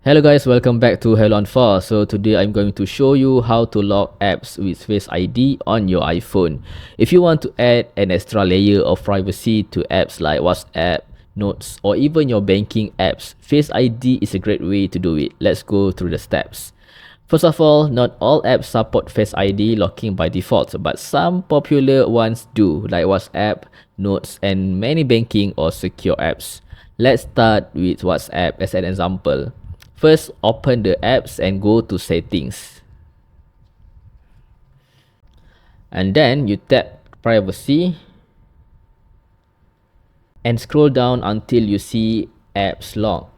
Hello guys, welcome back to Heloanfa. So today I'm going to show you how to lock apps with Face ID on your iPhone. If you want to add an extra layer of privacy to apps like WhatsApp, Notes, or even your banking apps, Face ID is a great way to do it. Let's go through the steps. First of all, not all apps support Face ID locking by default, but some popular ones do, like WhatsApp, Notes, and many banking or secure apps. Let's start with WhatsApp as an example. First, open the apps and go to settings. And then you tap privacy and scroll down until you see apps lock.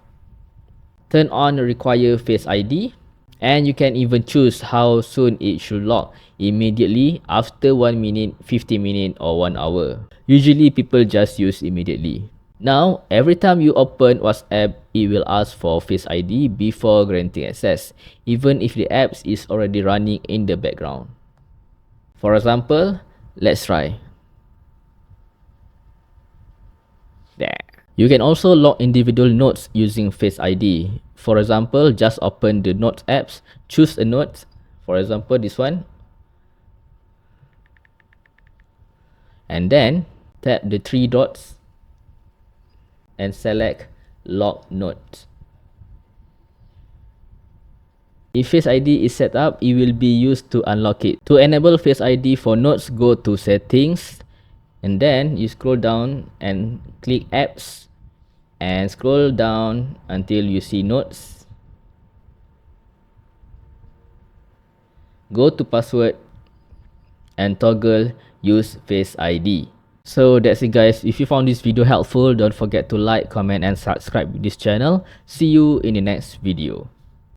Turn on require Face ID, and you can even choose how soon it should lock, immediately, after 1 minute, 50 minutes, or 1 hour. Usually people just use immediately. Now, every time you open WhatsApp, it will ask for Face ID before granting access, even if the app is already running in the background. For example, let's try. There. You can also lock individual notes using Face ID. For example, just open the Notes apps, choose a note, for example this one, and then tap the 3 dots and select Lock Note. If Face ID is set up, it will be used to unlock it. To enable Face ID for Notes, go to Settings, and then you scroll down and click Apps, and scroll down until you see Notes. Go to Password and toggle Use Face ID. So that's it guys. If you found this video helpful, don't forget to like, comment and subscribe to this channel. See you in the next video.